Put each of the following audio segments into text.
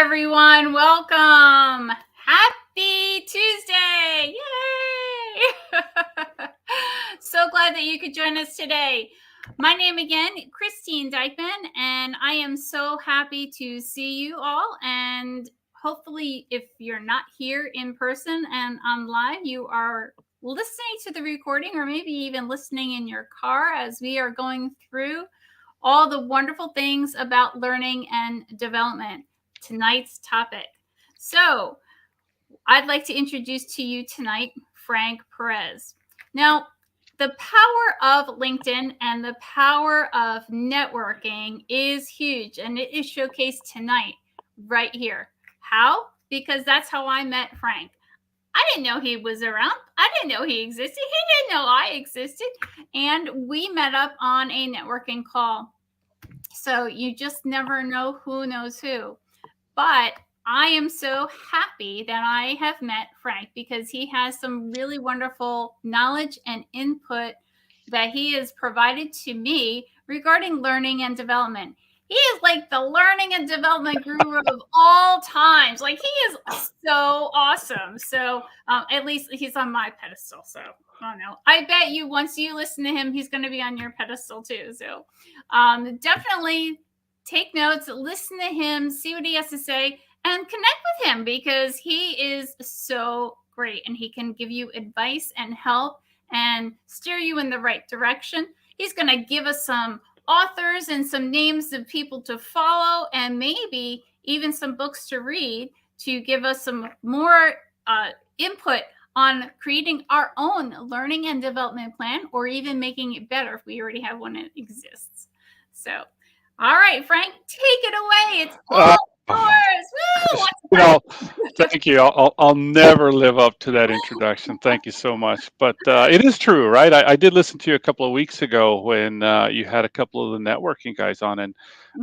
everyone. Welcome. Happy Tuesday. Yay! So glad that you could join us today. My name again, Christine Dykeman, and I am so happy to see you all. And hopefully, if you're not here in person and on live, you are listening to the recording or maybe even listening in your car as we are going through all the wonderful things about learning and development. Tonight's topic. So, I'd like to introduce to you tonight Frank Perez. Now, the power of LinkedIn and the power of networking is huge, and it is showcased tonight right here. How? Because that's how I met Frank. I didn't know he was around. I didn't know he existed. He didn't know I existed. And we met up on a networking call. So you just never know who knows who. But I am so happy that I have met Frank because he has some really wonderful knowledge and input that he has provided to me regarding learning and development. He is like the learning and development guru of all times. Like, he is so awesome. So at least he's on my pedestal. So I don't know. I bet you once you listen to him, he's going to be on your pedestal too. So definitely take notes, listen to him, see what he has to say, and connect with him because he is so great and he can give you advice and help and steer you in the right direction. He's going to give us some authors and some names of people to follow and maybe even some books to read to give us some more input on creating our own learning and development plan or even making it better if we already have one that exists. So, all right, Frank, take it away. It's all yours. Woo! Thank you. I'll never live up to that introduction. Thank you so much. But it is true, right? I did listen to you a couple of weeks ago when you had a couple of the networking guys on, and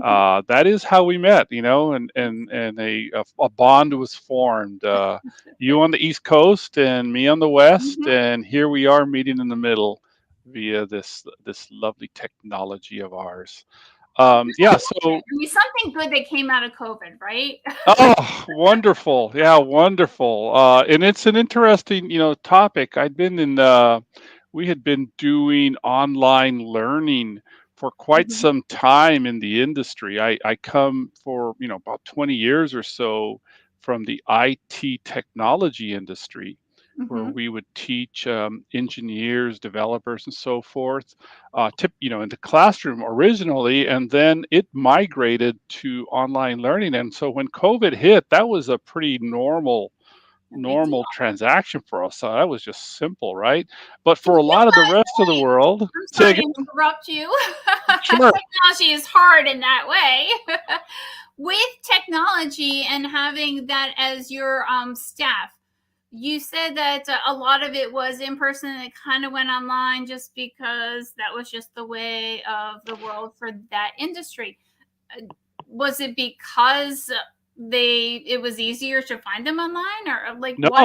that is how we met, and a bond was formed. You on the East Coast and me on the West, and here we are meeting in the middle via this lovely technology of ours. So something good that came out of COVID, right? oh, wonderful. Yeah, wonderful. And it's an interesting, topic. We had been doing online learning for quite some time in the industry. I come for, about 20 years or so from the IT technology industry, where we would teach engineers, developers, and so forth, in the classroom originally, and then it migrated to online learning. And so when COVID hit, that was a pretty normal transaction for us. So that was just simple, right? But for a lot of the rest of the world, I'm sorry to interrupt you. Sure. Technology is hard in that way. With technology and having that as your staff, you said that a lot of it was in person and it kind of went online just because that was just the way of the world for that industry. Was it because it was easier to find them online, or like No, what?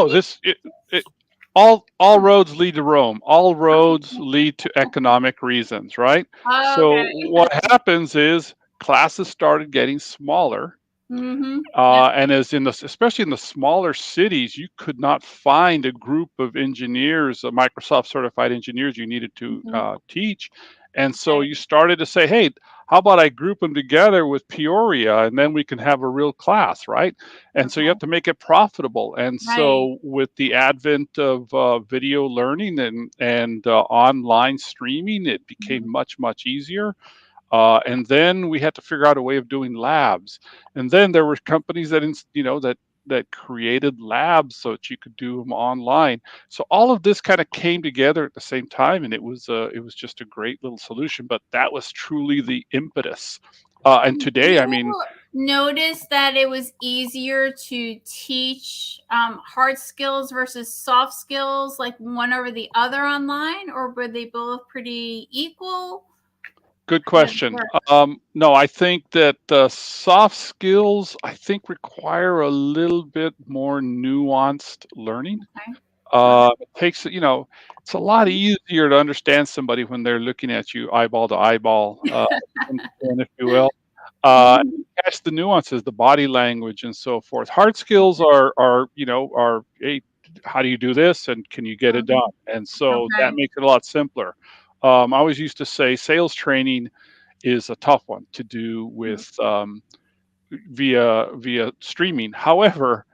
all roads lead to Rome. All roads lead to economic reasons, right? So Okay. what happens is classes started getting smaller. And especially in the smaller cities, you could not find a group of engineers, Microsoft certified engineers you needed to teach. And so you started to say, hey, how about I group them together with Peoria and then we can have a real class, right? And so you have to make it profitable. And so with the advent of video learning and online streaming, it became much, much easier. And then we had to figure out a way of doing labs. And then there were companies that created labs so that you could do them online. So all of this kind of came together at the same time, and it was just a great little solution. But that was truly the impetus. And today, I mean, notice that it was easier to teach hard skills versus soft skills, like one over the other online, or were they both pretty equal? Good question. No, I think that soft skills, I think, require a little bit more nuanced learning. It takes, it's a lot easier to understand somebody when they're looking at you eyeball to eyeball, if you will. Mhm. Catch the nuances, the body language, and so forth. Hard skills are hey, how do you do this, and can you get it done? Mhm. And so that Okay. makes it a lot simpler. I always used to say sales training is a tough one to do Mm. with via streaming. However,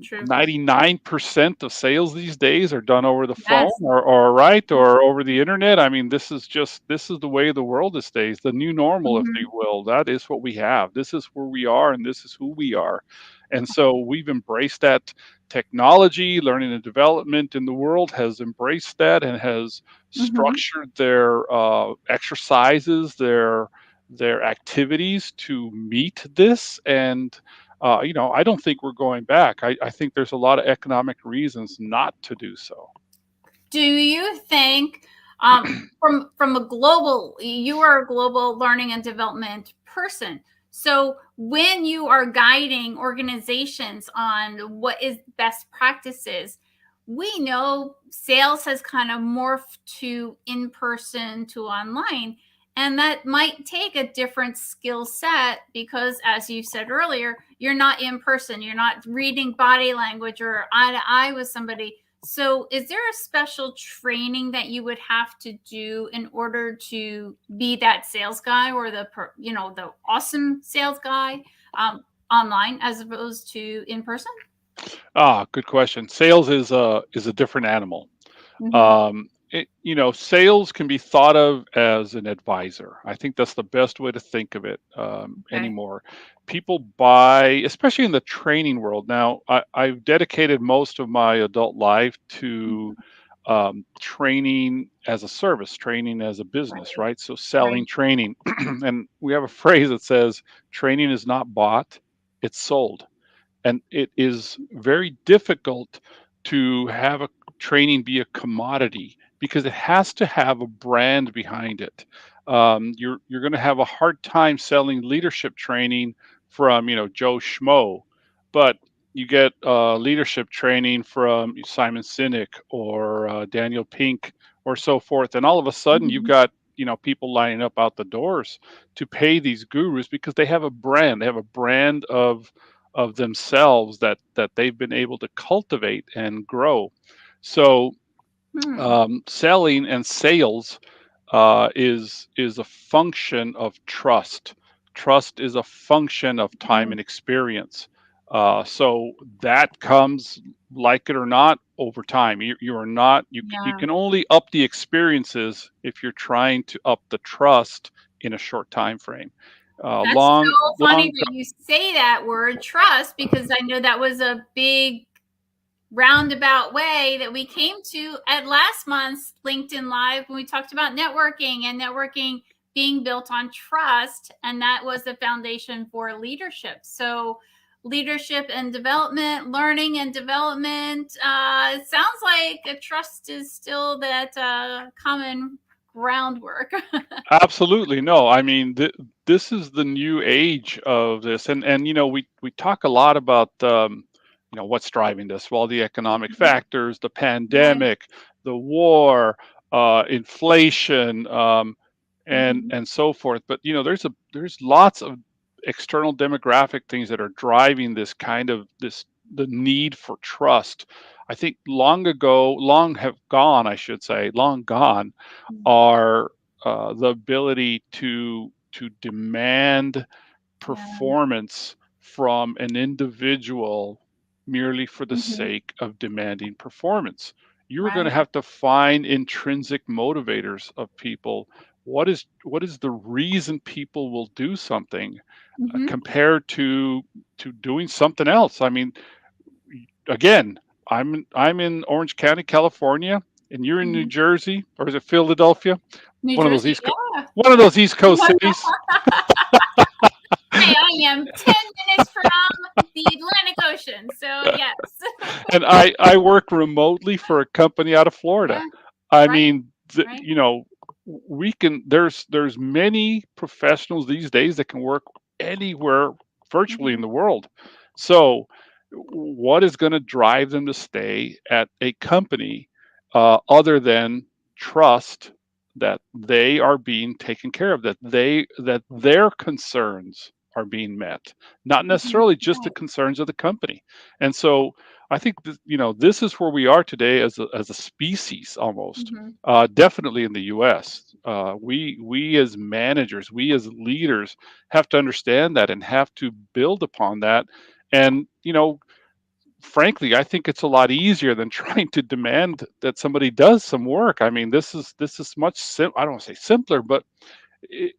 True. 99% of sales these days are done over the phone Yes. or right or over the internet. I mean, this is the way the world is days, the new normal, if you Mhm. will. That is what we have. This is where we are and this is who we are. And so we've embraced that technology, learning and development in the world has embraced that and has Mhm. structured their exercises, their activities to meet this. And I don't think we're going back. I think there's a lot of economic reasons not to do so. Do you think, from a global, you are a global learning and development person. So when you are guiding organizations on what is best practices, we know sales has kind of morphed to in person to online. And that might take a different skill set because, as you said earlier, you're not in person, you're not reading body language or eye to eye with somebody. So, is there a special training that you would have to do in order to be that sales guy or the awesome sales guy, online as opposed to in person? Good question. Sales is a different animal. Hmm. Sales can be thought of as an advisor. I think that's the best way to think of it Okay. anymore. People buy, especially in the training world. Now, I've dedicated most of my adult life to Mhm. training as a service, training as a business, Right. right? So selling Right. training. And we have a phrase that says, training is not bought, it's sold. And it is very difficult to have a training be a commodity because it has to have a brand behind it. You're going to have a hard time selling leadership training from Joe Schmo, but you get leadership training from Simon Sinek or Daniel Pink or so forth, and all of a sudden you've Mhm. got people lining up out the doors to pay these gurus because they have a brand. They have a brand of themselves that they've been able to cultivate and grow. So Hmm. selling and sales is a function of trust. Trust is a function of time Hmm. and experience. So that comes, like it or not, over time. You are not you Yeah. can only up the experiences if you're trying to up the trust in a short time frame. That's Long so funny long that you say that word trust because I know that was a big roundabout way that we came to at last month's LinkedIn Live when we talked about networking and networking being built on trust. And that was the foundation for leadership. So, leadership and development, learning and development, it sounds like a trust is still that common groundwork. Absolutely. No, I mean, this is the new age of this. And we talk a lot about what's driving this. Well, the economic factors, the Right. pandemic, the war, inflation, Hmm. and so forth. But there's lots of external demographic things that are driving this kind of this the need for trust. I think long have gone, I should say, long gone are the ability to demand Yeah. performance from an individual merely for the Hmm. sake of demanding performance. You are going to Right. have to find intrinsic motivators of people. What is the reason people will do something Hmm. compared to doing something else? I mean, again, I'm in Orange County, California, and you're in New Hmm. Jersey, or is it Philadelphia? New One of those Jersey. Yeah. One of those East Coast cities. I am 10 minutes from the Atlantic Ocean. So, yes. And I work remotely for a company out of Florida. Yeah. I Right. mean, Right. we can. There's many professionals these days that can work anywhere virtually in Hmm. the world. So, what is going to drive them to stay at a company other than trust that they are being taken care of, that their concerns are being met, not Mhm. necessarily just the Right. concerns of the company. And so I think that, this is where we are today as a species almost. Mhm. Definitely in the U.S., we as managers, we as leaders have to understand that and have to build upon that. And frankly, I think it's a lot easier than trying to demand that somebody does some work. I mean, this is much I don't want to say simpler, but it,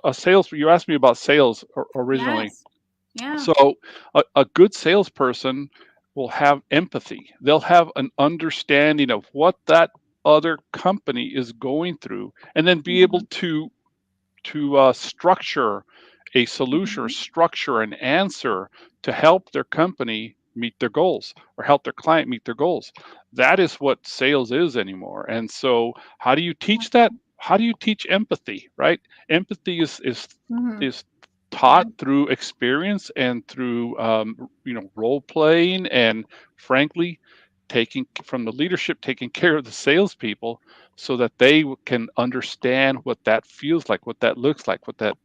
a sales. You asked me about sales originally. Yes. Yeah. So a good salesperson will have empathy. They'll have an understanding of what that other company is going through, and then be able Mhm. to structure a solution or Mhm. structure an answer to help their company meet their goals or help their client meet their goals. That is what sales is anymore. And so, how do you teach that? How do you teach empathy? Right? Empathy Mhm. is Yeah. taught through experience and through role playing, and frankly, taking from the leadership, taking care of the salespeople so that they can understand what that feels like, what that looks like, what that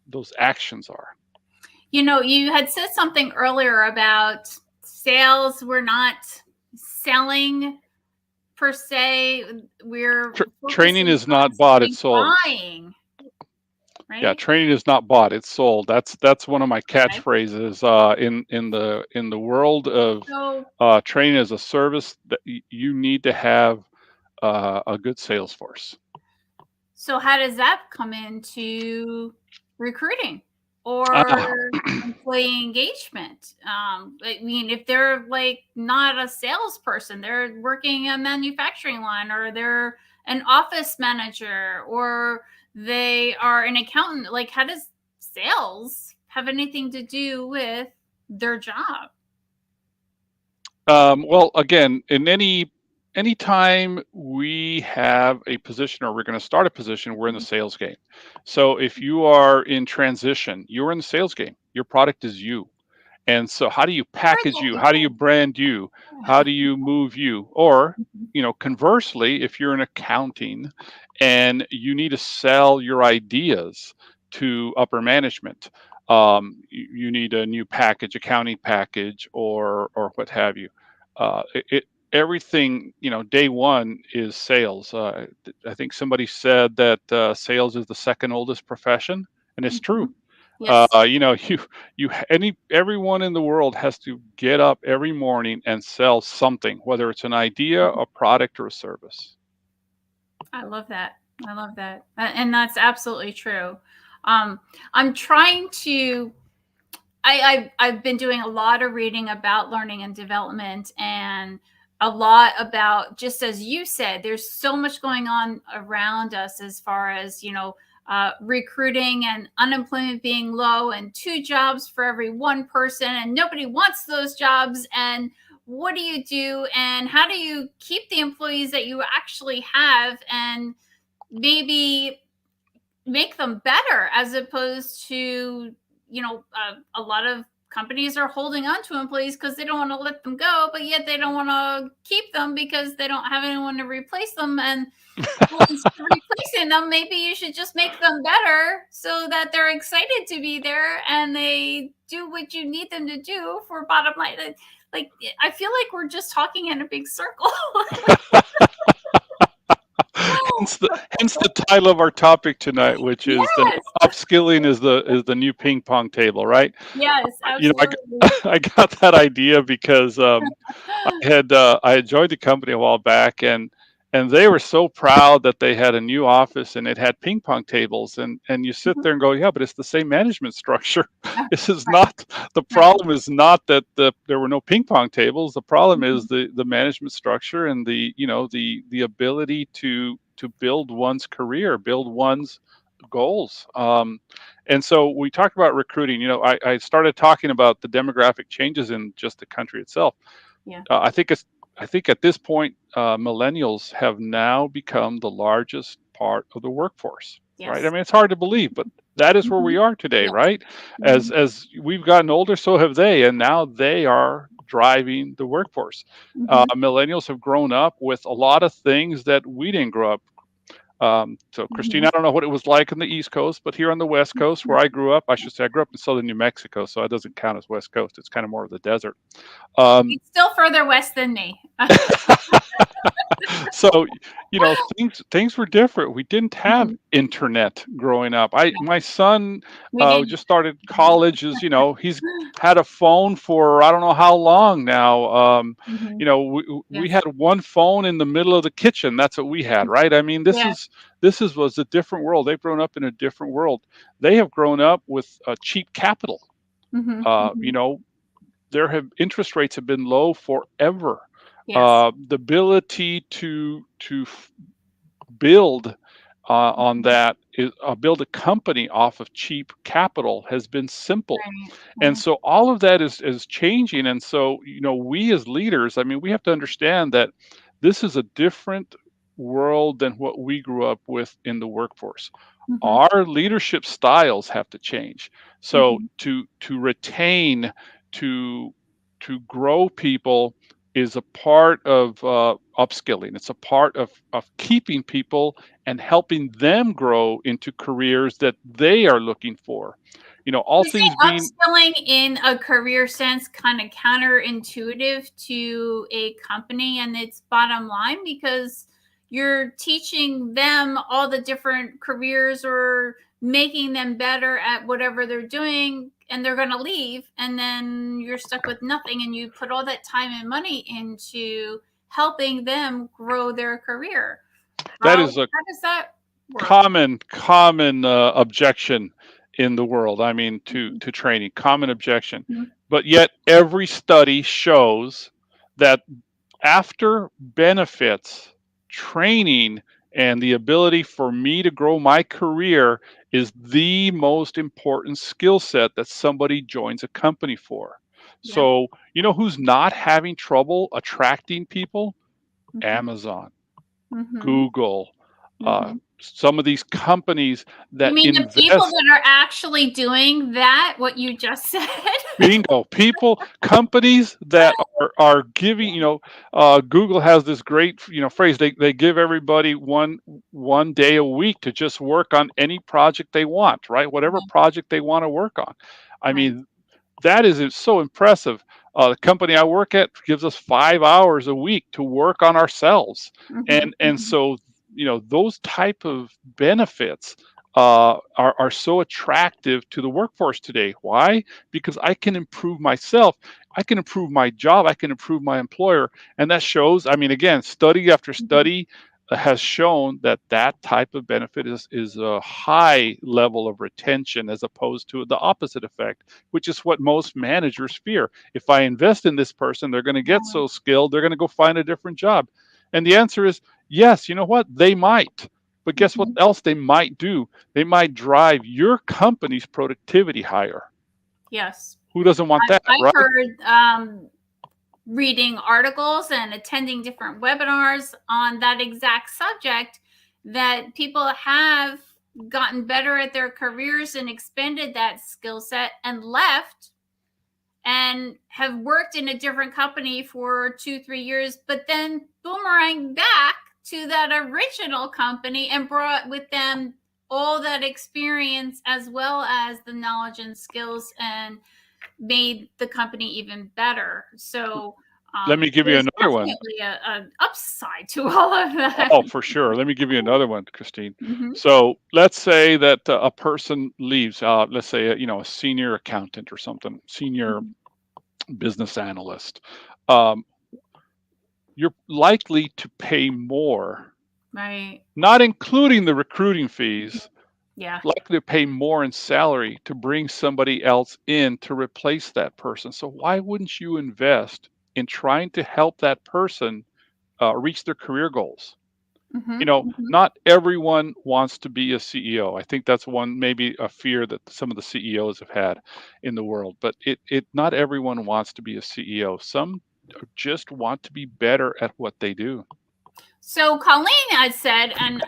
those actions are. You had said something earlier about sales. We're not selling per se. We're Training focusing is on not bought; it's something sold. buying, Yeah, right? training is not bought; it's sold. That's one of my Okay. catchphrases in the world of So, training as a service. That you need to have a good sales force. so how does that come into recruiting or Ah, employee engagement? I mean, if they're like not a salesperson, they're working a manufacturing line, or they're an office manager, or they are an accountant. Like, how does sales have anything to do with their job? well, again, in any time we have a position or we're going to start a position, we're in the Mhm. sales game. So if you are in transition, you're in the sales game. Your product is you. And so how do you For package the you? How do you people. brand you? How do you move you? Or, Mhm. conversely, if you're in accounting and you need to sell your ideas to upper management, you need a new package, accounting package, or what have you. Everything, day one is sales. I think somebody said that sales is the second oldest profession, and it's true. Mhm. Yes. Everyone in the world has to get up every morning and sell something, whether it's an idea, a product, or a service. I love that. I love that. And that's absolutely true. Um, I'm trying to. I've been doing a lot of reading about learning and development, and a lot about, just as you said, there's so much going on around us as far as recruiting and unemployment being low, and two jobs for every one person, and nobody wants those jobs. And what do you do, and how do you keep the employees that you actually have, and maybe make them better, as opposed to a lot of companies are holding on to employees because they don't want to let them go, but yet they don't want to keep them because they don't have anyone to replace them. And well, instead of replacing them, maybe you should just make them better so that they're excited to be there and they do what you need them to do for bottom line. Like, I feel like we're just talking in a big circle. hence the hence the title of our topic tonight, which is the Yes. upskilling is the new ping pong table, right? Yes, I absolutely. I got that idea because I had joined the company a while back, and they were so proud that they had a new office and it had ping pong tables, and you sit Mhm. there and go, yeah, but it's the same management structure. Yeah, This is right, not the right. problem. Is not that there were no ping pong tables. The problem is Mhm. the management structure and the ability to build one's career, build one's goals. And so we talked about recruiting. I started talking about the demographic changes in just the country itself. Yeah. Uh, I think it's I think at this point, millennials have now become the largest part of the workforce. Right? I Yes. mean, it's hard to believe, but that is where we Mhm. are today. Yes. Right? As Mhm. as we've gotten older, so have they, and now they are driving the workforce. Mhm. Millennials have grown up with a lot of things that we didn't grow up. So, Christine, I don't know what it was like on the East Coast, but here on the West Coast, where I grew up, I should say I grew up in southern New Mexico, so it doesn't count as West Coast. It's kind of more of the desert. It's still further west than me. So, things were different. We didn't have internet growing up. My son We didn't. just started college. He's had a phone for I don't know how long now. We had one phone in the middle of the kitchen. That's what we had, right? I mean, Yeah. was a different world. They've grown up in a different world. They have grown up with cheap capital. Interest rates have been low forever. Yes. The ability to build on that is build a company off of cheap capital has been simple. Right. And so all of that is changing. And so, we as leaders, I mean, we have to understand that this is a different world than what we grew up with in the workforce. Our leadership styles have to change. So to retain, to grow people is a part of upskilling. It's a part of keeping people and helping them grow into careers that they are looking for. All Is things it being upskilling in a career sense kind of counterintuitive to a company and its bottom line? Because you're teaching them all the different careers or making them better at whatever they're doing, and they're going to leave, and then you're stuck with nothing, and you put all that time and money into helping them grow their career. that How is a does that work? common objection in the world. I mean, to training, common objection. But yet every study shows that after benefits, training and the ability for me to grow my career is the most important skill set that somebody joins a company for. Yeah. So, who's not having trouble attracting people? Amazon, Google, some of these companies that You mean the people invest. that are actually doing that, what you just said? Bingo. Companies that are giving, Google has this great, phrase. They give everybody one day a week to just work on any project they want, right? Whatever project they want to work on. I mean, that is so impressive. The company I work at gives us 5 hours a week to work on ourselves, and so those type of benefits are so attractive to the workforce today. Why? Because I can improve myself, I can improve my job, I can improve my employer, and that shows. I mean, again, study after study has shown that type of benefit is a high level of retention as opposed to the opposite effect, which is what most managers fear. If I invest in this person, they're going to get so skilled, they're going to go find a different job. And the answer is yes. You know what? They might. But guess what else they might do? They might drive your company's productivity higher. Yes. Who doesn't want that, I right? heard reading articles and attending different webinars on that exact subject that people have gotten better at their careers and expanded that skill set and left and have worked in a different company for 2-3 years, but then boomerang back to that original company and brought with them all that experience as well as the knowledge and skills and made the company even better. So let me give you another one. Definitely an upside to all of that. Oh, for sure. Let me give you another one, Christine. So let's say that a person leaves. Let's say a senior accountant or something, senior business analyst. You're likely to pay more, Right. not including the recruiting fees. Yeah. Likely to pay more in salary to bring somebody else in to replace that person. So why wouldn't you invest in trying to help that person reach their career goals? Not everyone wants to be a CEO. I think that's maybe a fear that some of the CEOs have had in the world. But not everyone wants to be a CEO. Some just want to be better at what they do. So Colleen had said, and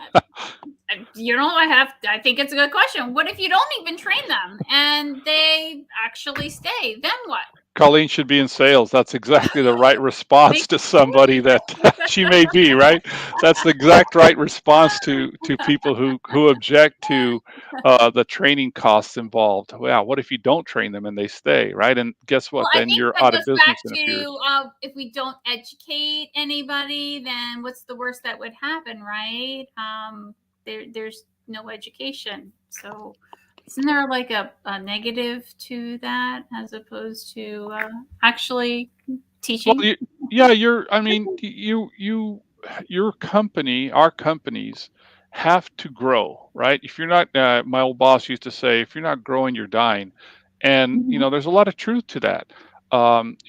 I think it's a good question. What if you don't even train them and they actually stay? Then what? Colleen should be in sales. That's exactly the right response Makes to somebody that she may be, right? That's the exact right response to people who object to the training costs involved. Wow, what if you don't train them and they stay, right? And guess Well, what? I Then think you're that out of goes back business in a few years. to if we don't educate anybody, then what's the worst that would happen, right? There's no education. So, isn't there like a negative to that as opposed to actually Well, teaching? yeah, I mean, your company, our companies have to grow, right? If you're not, my old boss used to say, if you're not growing, you're dying. And, Mhm. there's a lot of truth to that.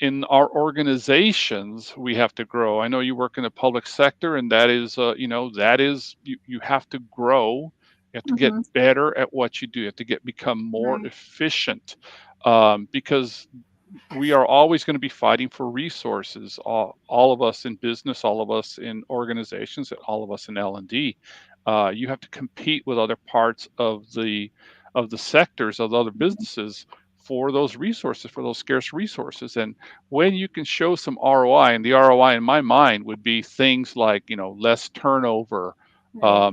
In our organizations, we have to grow. I know you work in the public sector, and that is, you have to grow. You have to get Mhm. better at what you do. You have to become more Right. efficient, because we are always going to be fighting for resources. All of us in business, all of us in organizations, all of us in L&D. You have to compete with other parts of the sectors of other businesses for those resources, for those scarce resources. And when you can show some ROI, and the ROI in my mind would be things like less turnover, Right.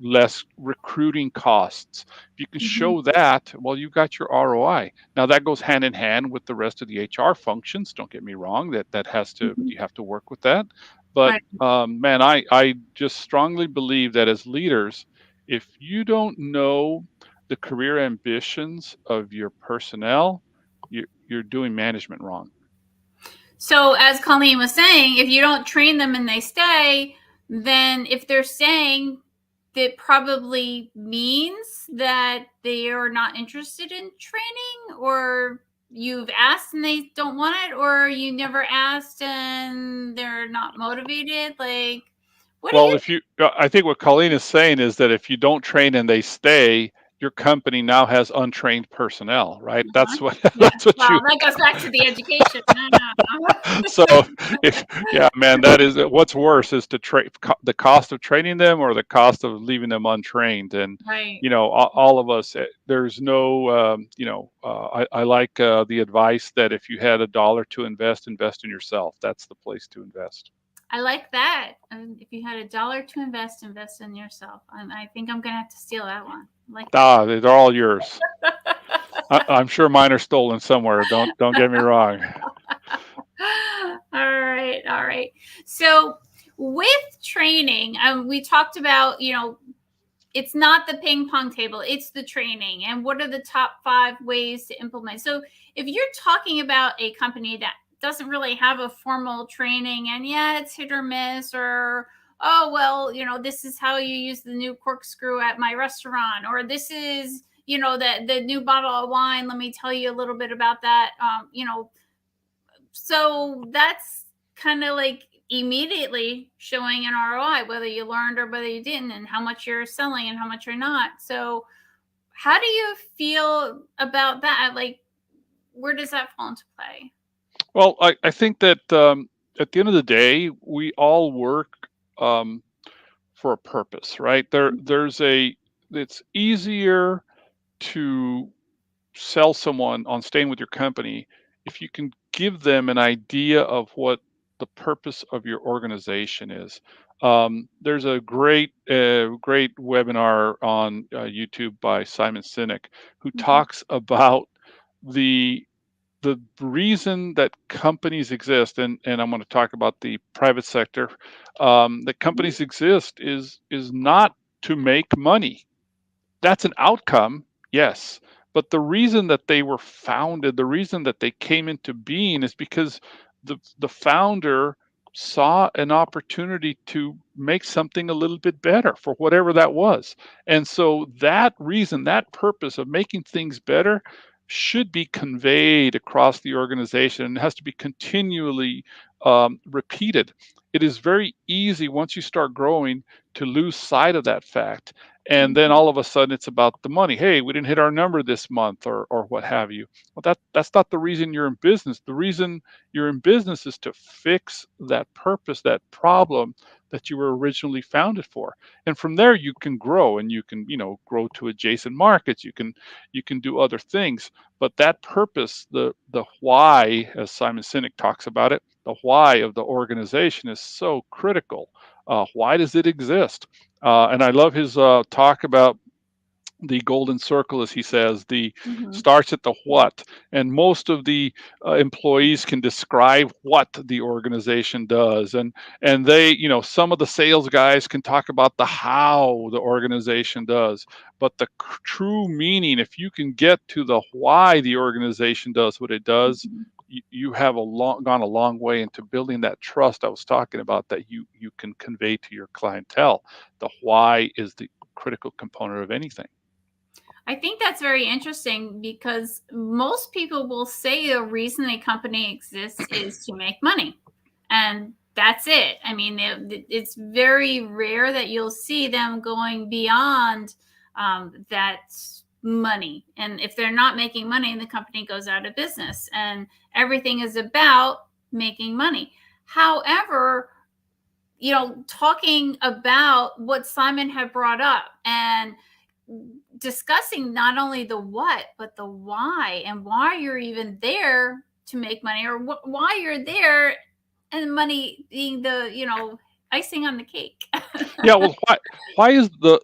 less recruiting costs. If you can Mhm. show that, well, you've got your ROI. Now that goes hand in hand with the rest of the HR functions. Don't get me wrong; that has to Mhm. you have to work with that. But Right. man, I just strongly believe that as leaders, if you don't know the career ambitions of your personnel, you're doing management wrong. So, as Colleen was saying, if you don't train them and they stay, then if they're staying, that probably means that they are not interested in training, or you've asked and they don't want it, or you never asked and they're not motivated. Like, what do Well, you? if you, I think what Colleen is saying is that if you don't train and they stay, your company now has untrained personnel, right? Uh-huh. That's what Yeah. that's what Well, you. that goes back to the education. No, no. So, if yeah, man, that is what's worse is the cost of training them or the cost of leaving them untrained. And Right. all of us, there's no, I like the advice that if you had a dollar to invest, invest in yourself. That's the place to invest. I like that. If you had a dollar to invest, invest in yourself. I think I'm gonna have to steal that one. I like that. Ah, they're all yours. I'm sure mine are stolen somewhere. Don't get me wrong. All right, all right. So with training, we talked about it's not the ping pong table, it's the training. And what are the top 5 ways to implement? So if you're talking about a company that doesn't really have a formal training and yeah, it's hit or miss, or oh, well, this is how you use the new corkscrew at my restaurant, or this is, the new bottle of wine. Let me tell you a little bit about that. So that's kind of like immediately showing an ROI, whether you learned or whether you didn't, and how much you're selling and how much you're not. So, how do you feel about that? Like, where does that fall into play? Well, I think that at the end of the day, we all work um, for a purpose, right? It's easier to sell someone on staying with your company if you can give them an idea of what the purpose of your organization is. There's a great webinar on YouTube by Simon Sinek who Mhm. talks about the the reason that companies exist, and I'm going to talk about the private sector, that Mhm. companies exist is not to make money. That's an outcome, yes. But the reason that they were founded, the reason that they came into being is because the founder saw an opportunity to make something a little bit better for whatever that was. And so that reason, that purpose of making things better should be conveyed across the organization and has to be continually repeated. It is very easy once you start growing to lose sight of that fact, and then Mhm. all of a sudden it's about the money. Hey, we didn't hit our number this month, or what have you. Well, that's not the reason you're in business. The reason you're in business is to fix that purpose, that problem that you were originally founded for. And from there you can grow, and you can, grow to adjacent markets. You can do other things. But that purpose, the why, as Simon Sinek talks about it, the why of the organization is so critical. Why does it exist? And I love his talk about the golden circle, as he says, the Mm-hmm. starts at the what. And most of the employees can describe what the organization does, and they, some of the sales guys can talk about the how the organization does. But the true meaning, if you can get to the why the organization does what it does, Mm-hmm. you have gone a long way into building that trust I was talking about, that you can convey to your clientele. The why is the critical component of anything. I think that's very interesting because most people will say the reason a company exists is to make money. And that's it. I mean, it's very rare that you'll see them going beyond that money. And if they're not making money, the company goes out of business. And everything is about making money. However, talking about what Simon had brought up and discussing not only the what, but the why, and why you're even there to make money, or why you're there, and money being the, icing on the cake. Yeah, well, why is the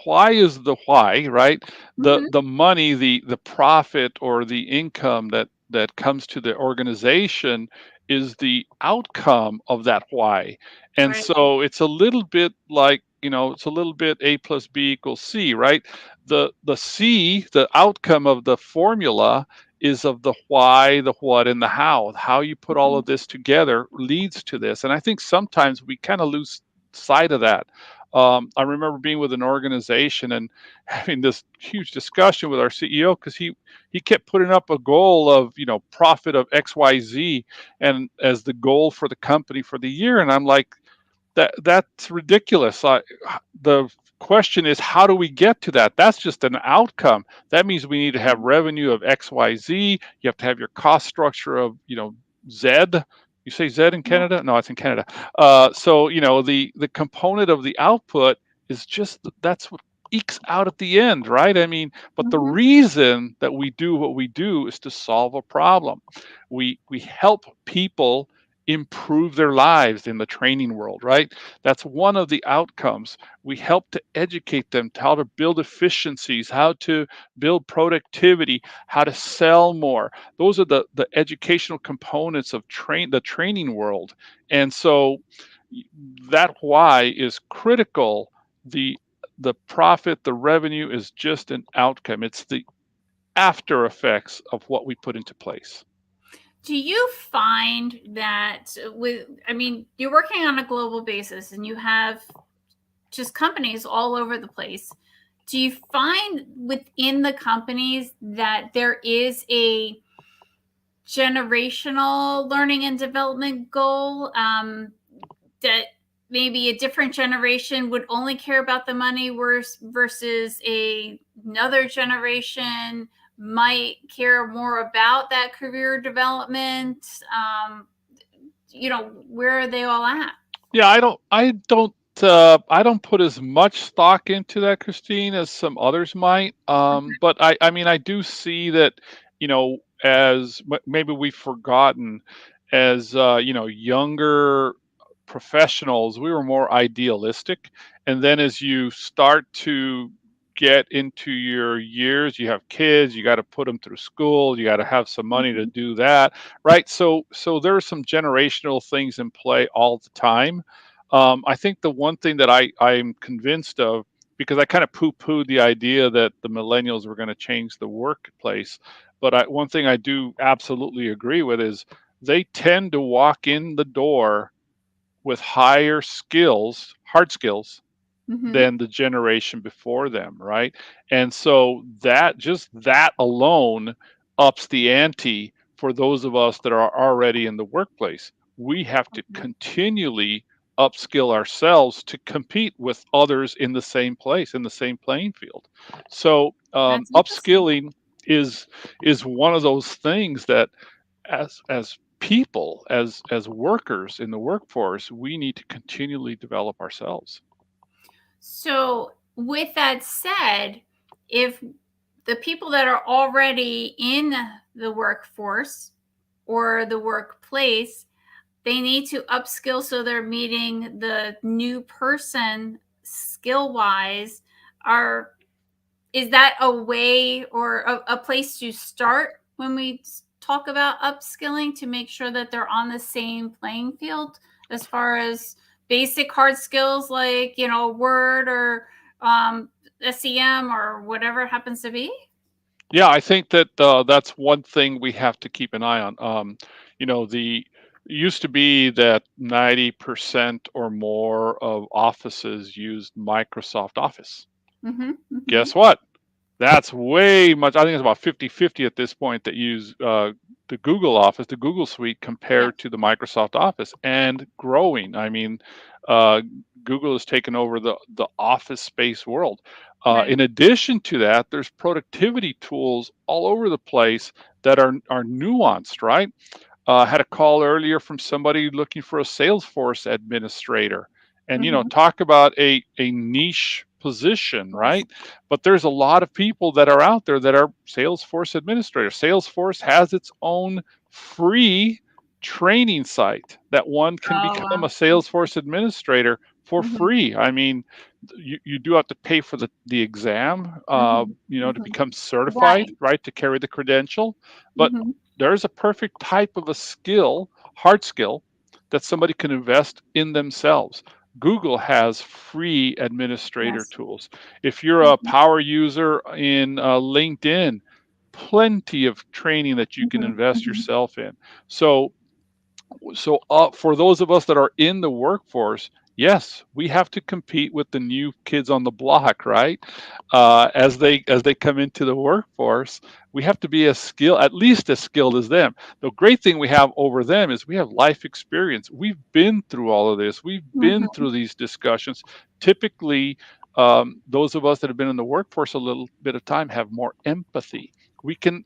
why is the why, right? The Mm-hmm. the money, the profit or the income that comes to the organization is the outcome of that why. And Right. so it's a little bit like, it's a little bit A plus B equals C, right? The C, the outcome of the formula, is of the why, the what, and the how. How you put all Mm-hmm. of this together leads to this. And I think sometimes we kind of lose sight of that. I remember being with an organization and having this huge discussion with our CEO, because he kept putting up a goal of, profit of XYZ, and as the goal for the company for the year. And I'm like, that's ridiculous. The question is, how do we get to that? That's just an outcome. That means we need to have revenue of XYZ. You have to have your cost structure of, Z. You say Z in Yeah. Canada? No, it's in Canada. So, the component of the output is just, that's what ekes out at the end, right? I mean, but the Mm-hmm. reason that we do what we do is to solve a problem. We help people improve their lives in the training world, right? That's one of the outcomes. We help to educate them to how to build efficiencies, how to build productivity, how to sell more. Those are the educational components of the training world. And so that why is critical. The profit, the revenue is just an outcome. It's the after effects of what we put into place. Do you find that I mean, you're working on a global basis and you have just companies all over the place. Do you find within the companies that there is a generational learning and development goal, that maybe a different generation would only care about the money versus another generation might care more about that career development? Where are they all at? Yeah, I don't put as much stock into that, Christine, as some others might. But I mean, I do see that, as maybe we've forgotten, as younger professionals, we were more idealistic. And then as you start to get into your years, you have kids, you got to put them through school, you got to have some money to Mhm. do that, right? So there are some generational things in play all the time. I think the one thing that I'm convinced of, because I kind of poo-pooed the idea that the millennials were going to change the workplace, but one thing I do absolutely agree with is they tend to walk in the door with higher skills, hard skills, Mhm. than the generation before them, right? And so that alone ups the ante for those of us that are already in the workplace. We have to continually upskill ourselves to compete with others in the same place, in the same playing field. So That's interesting. upskilling is one of those things that as people, as workers in the workforce, we need to continually develop ourselves. So, with that said, if the people that are already in the workforce or the workplace, they need to upskill so they're meeting the new person skill wise. Are Is that a way or a place to start when we talk about upskilling to make sure that they're on the same playing field as far as basic hard skills like, Word or um, SEM or whatever it happens to be? Yeah, I think that that's one thing we have to keep an eye on. The it used to be that 90% or more of offices used Microsoft Office. Mm-hmm, mm-hmm. Guess what? That's way much. I think it's about 50-50 at this point that use the Google Office, the Google Suite, Yep, compared to the Microsoft Office, and growing. I mean, uh, Google has taken over the office space world. right. In addition to that, there's productivity tools all over the place that are nuanced, right? I had a call earlier from somebody looking for a Salesforce administrator, and Mm-hmm. talk about a niche position, Yes. right? But there's a lot of people that are out there that are Salesforce administrators. Salesforce has its own free training site that one can Oh, become wow. a Salesforce administrator for Mm-hmm, free. I mean, you do have to pay for the exam, mm-hmm, to mm-hmm. become certified, Right. right, to carry the credential. But Mm-hmm. there's a perfect type of a skill, hard skill, that somebody can invest in themselves. Google has free administrator Yes. tools. If you're a Mm-hmm, power user in LinkedIn, plenty of training that you can mm-hmm, invest mm-hmm. yourself in. So for those of us that are in the workforce, yes, we have to compete with the new kids on the block, right? As they come into the workforce, we have to be at least as skilled as them. The great thing we have over them is we have life experience. We've been through all of this. We've been Mm-hmm. through these discussions. Typically, those of us that have been in the workforce a little bit of time have more empathy. We can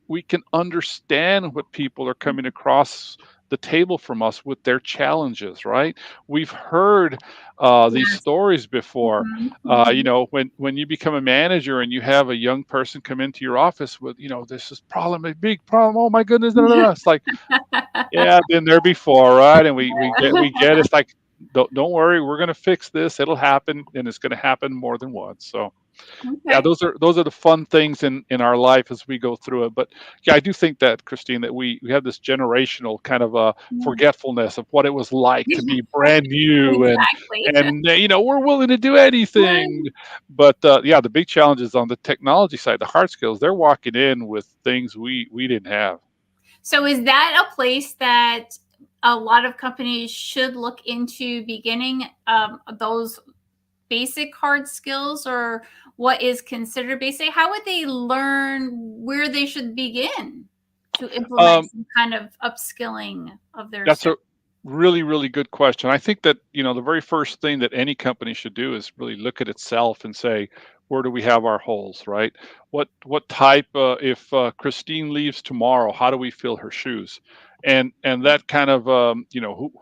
understand what people are coming across the table from us with their challenges, right? We've heard these Yes. stories before. Mhm, mhm. When you become a manager and you have a young person come into your office with, this is problem, a big problem. Oh my goodness, da, da, da. It's like, yeah, I've been there before, right? And we get it's like, don't worry, we're going to fix this. It'll happen, and it's going to happen more than once. So yeah, Okay. those are the fun things in our life as we go through it. But yeah, I do think that, Christine, that we have this generational kind of Yeah. forgetfulness of what it was like to be brand new, and Exactly. we're willing to do anything. But yeah, the big challenge is on the technology side, the hard skills. They're walking in with things we didn't have. So is that a place that a lot of companies should look into beginning those basic hard skills or what is considered basic? How would they learn where they should begin to implement Um, some kind of upskilling of their That's skill? a really, really good question. I think that, the very first thing that any company should do is really look at itself and say, where do we have our holes, right? What type, if Christine leaves tomorrow, how do we fill her shoes? And that kind of,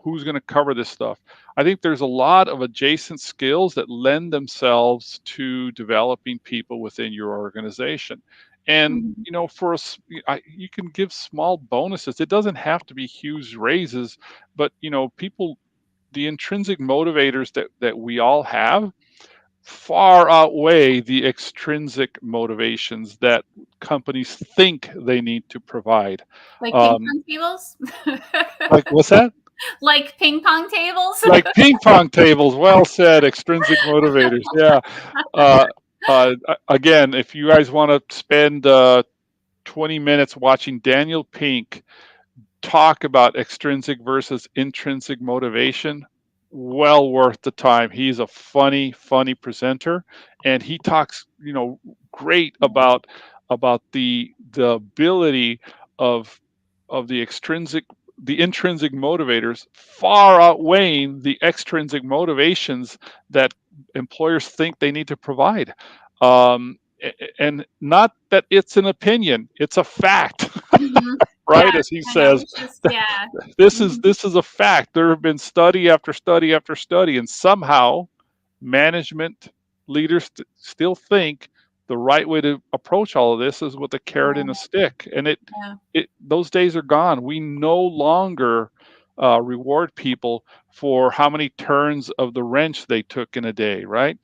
who's going to cover this stuff? I think there's a lot of adjacent skills that lend themselves to developing people within your organization. And Mhm. for us, you can give small bonuses. It doesn't have to be huge raises, but people, the intrinsic motivators that we all have far outweigh the extrinsic motivations that companies think they need to provide. Like ping Um, pong tables? like what's that? Like ping pong tables? Like ping pong tables. Well said. Extrinsic motivators. Yeah. Uh, Again, if you guys want to spend 20 minutes watching Daniel Pink talk about extrinsic versus intrinsic motivation, well worth the time. He's a funny, funny presenter, and he talks, great about the ability of the intrinsic motivators far outweighing the extrinsic motivations that employers think they need to provide. And not that it's an opinion, it's a fact. Yeah, right? As he I know. says, It's just, yeah. this is Mhm. this is a fact. There have been study after study after study, and somehow management leaders still think the right way to approach all of this is with a carrot and a Yeah, stick, and yeah. it those days are gone. We no longer reward people for how many turns of the wrench they took in a day, right?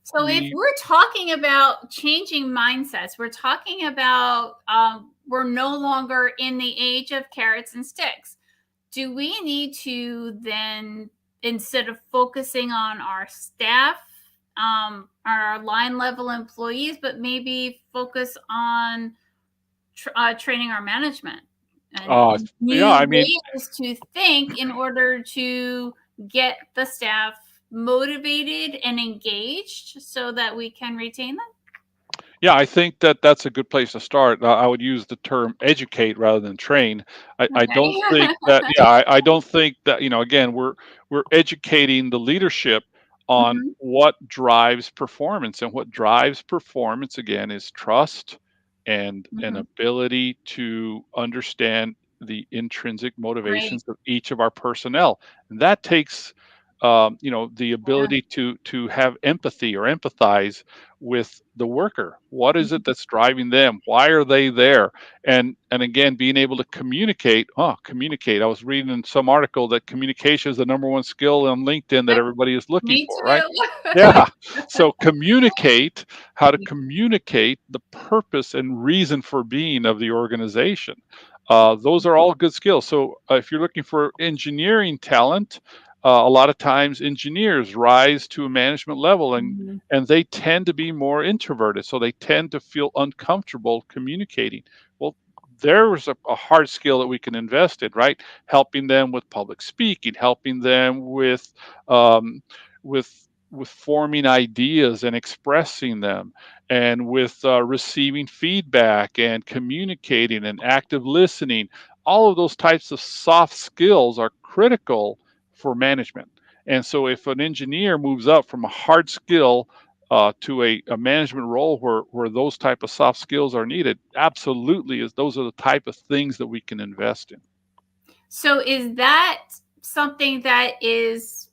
So if We we're talking about changing mindsets, we're talking about we're no longer in the age of carrots and sticks. Do we need to then, instead of focusing on our staff, our line level employees, but maybe focus on training our management uh and yeah, new I mean, ways to think in order to get the staff motivated and engaged so that we can retain them? yeah, I think that that's a good place to start. I would use the term educate rather than train. I don't think Okay. that, yeah, I don't think that, again, we're educating the leadership on Hmm. what drives performance. And what drives performance, again, is trust and an Hmm. ability to understand the intrinsic Right. motivations of each of our personnel. And that takes the Yeah. ability to have empathy or empathize with the worker. What is it Mhm. that's driving them? Why are they there? And again, being able to communicate. Oh, communicate. I was reading in some article that communication is the number one skill on LinkedIn that everybody is looking Me for, right? too. Yeah. So communicate, how to communicate the purpose and reason for being of the organization. Those are all good skills. So if you're looking for engineering talent, a lot of times engineers rise to a management level, Mhm. and they tend to be more introverted, so they tend to feel uncomfortable communicating. Well, there's a hard skill that we can invest in, right? Helping them with public speaking, helping them um, with with forming ideas and expressing them, and with receiving feedback and communicating and active listening. All of those types of soft skills are critical for management. And so if an engineer moves up from a hard skill to a management role where those type of soft skills are needed, absolutely, is those are the type of things that we can invest in. So is that something that is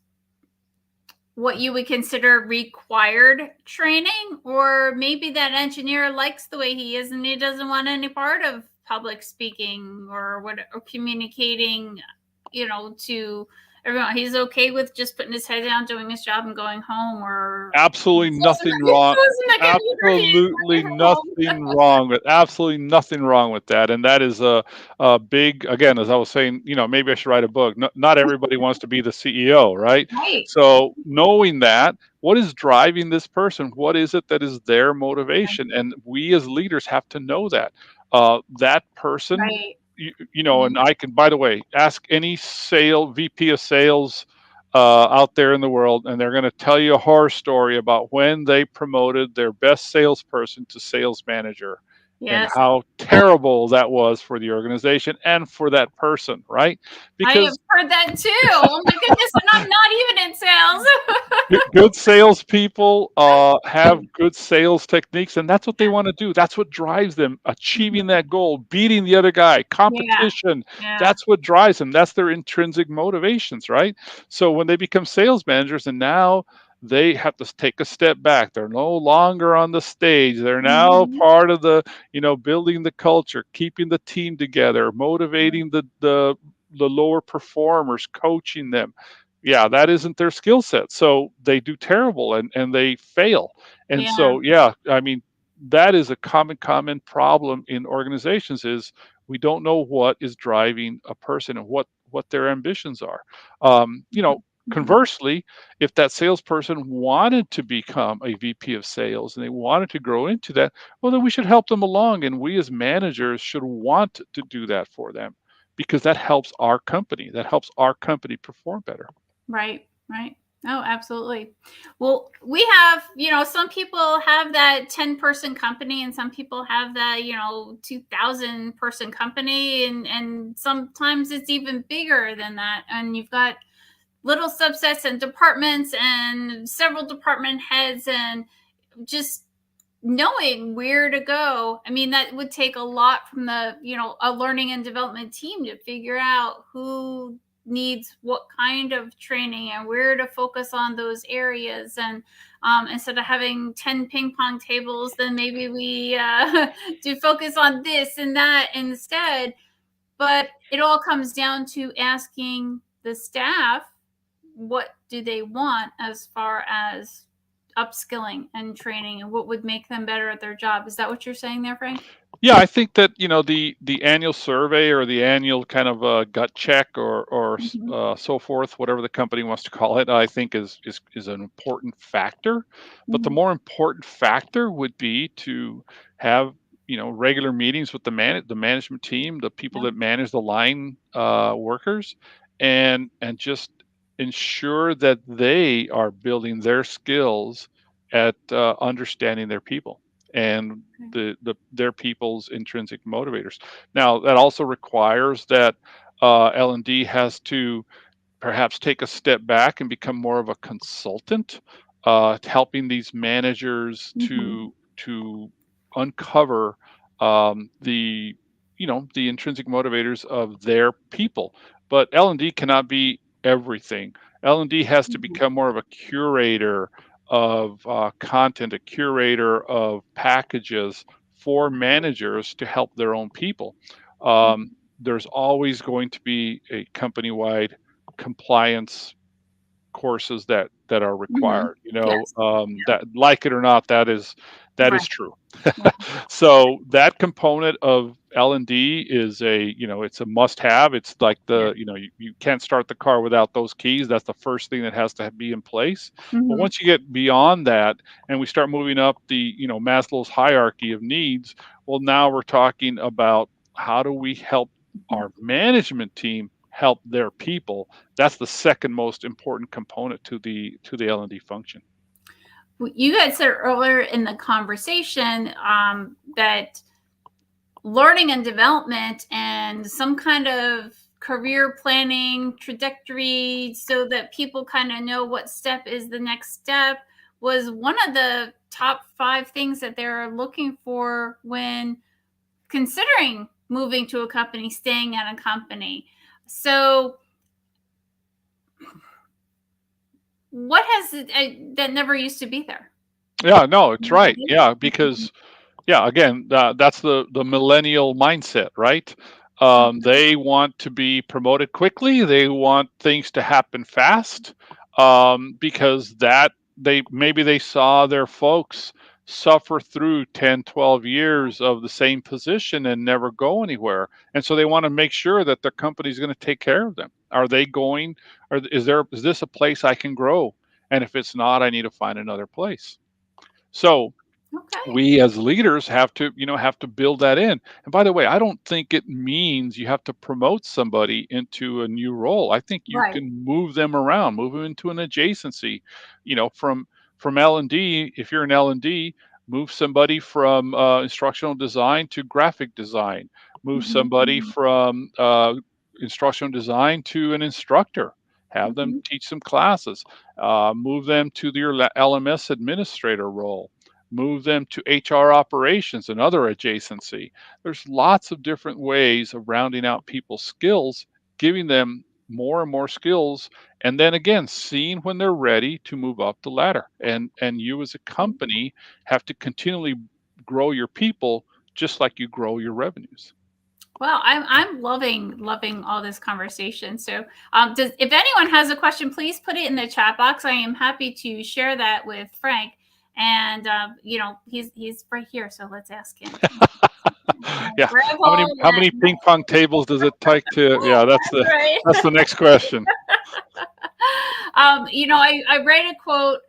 what you would consider required training, or maybe that engineer likes the way he is and he doesn't want any part of public speaking or what, or communicating, to everyone? He's okay with just putting his head down, doing his job, and going home, or Absolutely nothing wrong. closing the computer, he's Absolutely working from home. nothing wrong with absolutely nothing wrong with that. And that is a big, again, as I was saying, maybe I should write a book. Not everybody wants to be the CEO, right? Right. So knowing that, what is driving this person? What is it that is their motivation? And we as leaders have to know that. That person, Right. and I can, by the way, ask any VP of sales out there in the world, and they're going to tell you a horror story about when they promoted their best salesperson to sales manager and Yes. how terrible that was for the organization and for that person, right? I have Because heard that too. Oh my goodness, and I'm not even in sales. good salespeople have good sales techniques, and that's what they want to do. That's what drives them. Achieving Mhm. that goal, beating the other guy, Yeah, competition. yeah. That's what drives them. That's their intrinsic motivations, right? So when they become sales managers, and now they have to take a step back. They're no longer on the stage. They're now Mhm. part of the, building the culture, keeping the team together, motivating the lower performers, coaching them. Yeah, that isn't their skill set. So they do terrible and they fail. And Yeah. so, yeah, I mean, that is a common problem in organizations is we don't know what is driving a person and what their ambitions are. Mhm. Conversely, if that salesperson wanted to become a VP of sales and they wanted to grow into that, well, then we should help them along. And we as managers should want to do that for them because that helps our company. That helps our company perform better. Right, right. Oh, absolutely. Well, we have, some people have that 10-person company and some people have that, 2,000-person company, and sometimes it's even bigger than that. And you've got little subsets and departments and several department heads, and just knowing where to go. I mean, that would take a lot from the, a learning and development team to figure out who needs what kind of training and where to focus on those areas. And instead of having 10 ping pong tables, then maybe we do focus on this and that instead. But it all comes down to asking the staff, what do they want as far as upskilling and training, and what would make them better at their job? Is that what you're saying there, Frank? Yeah, I think that, the annual survey or the annual kind of gut check Mhm. so forth, whatever the company wants to call it, I think is an important factor. But the Mhm. more important factor would be to have, regular meetings with the management team, the people Yeah. that manage the line workers, and just ensure that they are building their skills at understanding their people and Okay. their people's intrinsic motivators. Now, that also requires that L&D has to perhaps take a step back and become more of a consultant, helping these managers Mhm. to uncover the the intrinsic motivators of their people. But L&D cannot be everything. L&D has to Mhm. become more of a curator of content, a curator of packages for managers to help their own people. Um, Mhm. there's always going to be a company-wide compliance courses that are Mhm. required. Yes. That, like it or not, that is Right. true. Right. So that component of L&D is it's a must-have. It's like Yeah. you can't start the car without those keys. That's the first thing that has to be in place. But Mhm. once you get beyond that and we start moving up the Maslow's hierarchy of needs, well, now we're talking about how do we help Mhm. our management team help their people. That's the second most important component to the L&D function. You had said earlier in the conversation that learning and development and some kind of career planning trajectory so that people kind of know what step is the next step was one of the top 5 things that they're looking for when considering moving to a company, staying at a company. So, what has that never used to be there? Yeah, no, it's Never right. did. Yeah, because yeah, again, that's the millennial mindset, right? They want to be promoted quickly. They want things to happen fast, because that they saw their folks suffer through 10, 12 years of the same position and never go anywhere. And so they want to make sure that their company's going to take care of them. Are they going, or is this a place I can grow? And if it's not, I need to find another place. So Okay. we as leaders have to build that in. And by the way, I don't think it means you have to promote somebody into a new role. I think you Right. can move them around, move them into an adjacency, from L&D. If you're an L&D, move somebody from instructional design to graphic design, move Hmm. somebody from instructional design to an instructor, have them Hmm. teach some classes, move them to your LMS administrator role, move them to HR operations, another adjacency. There's lots of different ways of rounding out people's skills, giving them more and more skills, and then again, seeing when they're ready to move up the ladder. And you as a company have to continually grow your people just like you grow your revenues. Well, I'm loving all this conversation. So, does if anyone has a question, please put it in the chat box. I am happy to share that with Frank, and he's right here. So let's ask him. Yeah. Grab How many hold how and many ping pong tables does it take to, yeah, that's the that's right. that's the next question. I read a quote: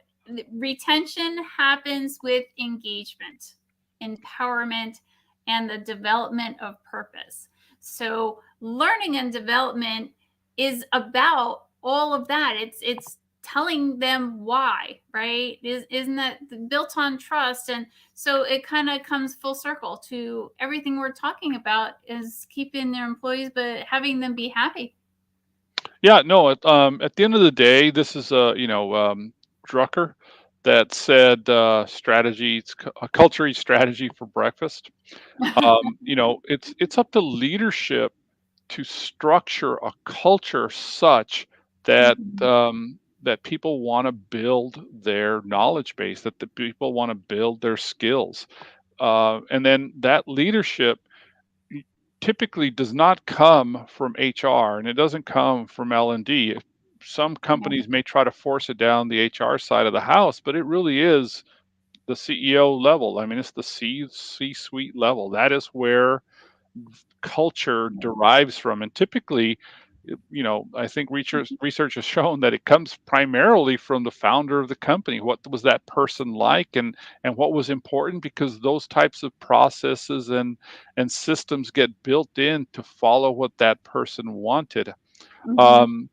retention happens with engagement, empowerment, and the development of purpose. So, learning and development is about all of that. It's telling them why, right? Isn't that built on trust? And so it kind of comes full circle to everything we're talking about is keeping their employees, but having them be happy. Yeah, no, at the end of the day, this is Drucker. that said, strategy, culture eats strategy for breakfast. It's up to leadership to structure a culture such that Mhm. that people want to build their knowledge base, that the people want to build their skills, and then that leadership y- typically does not come from HR, and it doesn't come from L&D. Some Yeah. companies may try to force it down the HR side of the house, but it really is the CEO level. I mean, it's the C-suite level. That is where culture derives from. And typically, I think research has shown that it comes primarily from the founder of the company. What was that person like, and what was important, because those types of processes and systems get built in to follow what that person wanted. Mhm. Um,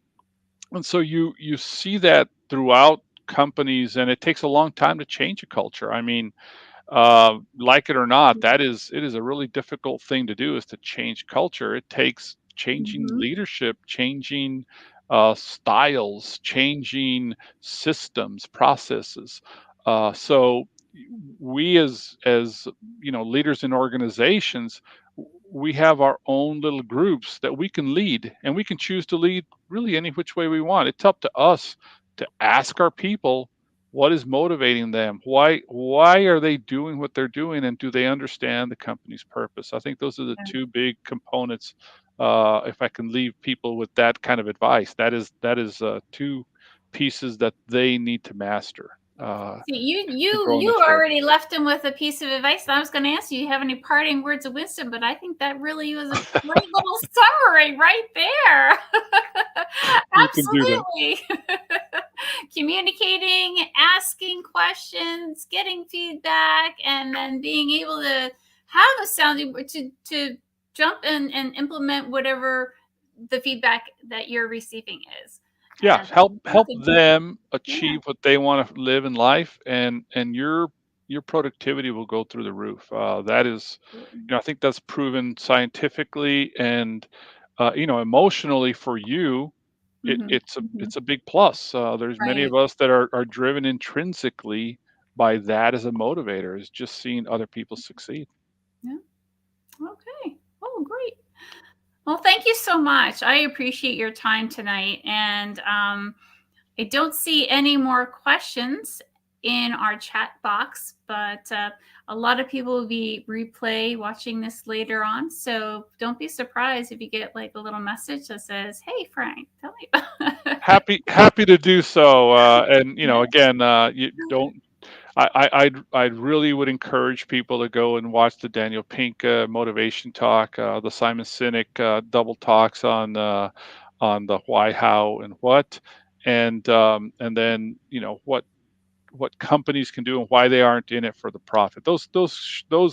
and so you see that throughout companies, and it takes a long time to change a culture. I mean, like it or not, it is a really difficult thing to do, is to change culture. It takes changing Mhm. leadership, changing styles, changing systems, processes. So we as leaders in organizations, we have our own little groups that we can lead, and we can choose to lead really any which way we want. It's up to us to ask our people, what is motivating them? Why are they doing what they're doing, and do they understand the company's purpose? I think those are the two big components. If I can leave people with that kind of advice, that is two pieces that they need to master See, you to you grow in you this role. already left him with a piece of advice. I was going to ask you, you have any parting words of wisdom, but I think that really was a great little summary right there. You can do that. Absolutely. Communicating, asking questions, getting feedback, and then being able to have a sounding board to jump in and implement whatever the feedback that you're receiving is. Yeah, And help nothing, them yeah. achieve what they want to live in life, and your productivity will go through the roof. That is, I think that's proven scientifically, and emotionally for you. Mhm, mhm. It's a big plus. There's many Right. of us that are driven intrinsically by that as a motivator, is just seeing other people succeed. Yeah. Okay. Oh, great. Well, thank you so much. I appreciate your time tonight. And I don't see any more questions in our chat box, but a lot of people will be replay watching this later on. So don't be surprised if you get like a little message that says, "Hey, Frank, tell me about." Happy to do so. And Yeah. again, you don't. I really would encourage people to go and watch the Daniel Pink motivation talk, the Simon Sinek double talks on the why, how, and what, and then what companies can do and why they aren't in it for the profit. Those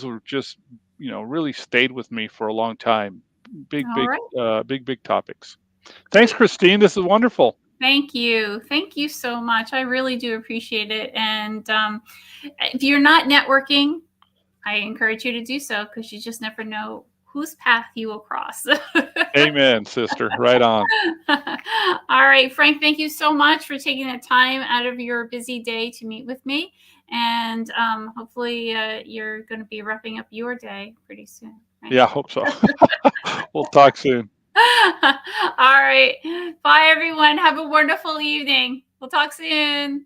were just really stayed with me for a long time. Big All big right. big topics. Thanks, Great. Christine. This is wonderful. Thank you. Thank you so much. I really do appreciate it. And if you're not networking, I encourage you to do so because you just never know whose path you will cross. Amen, sister. Right on. All right, Frank, thank you so much for taking the time out of your busy day to meet with me. And hopefully, you're going to be wrapping up your day pretty soon, right? Yeah, I hope so. We'll talk soon. All right. Bye, everyone. Have a wonderful evening. We'll talk soon.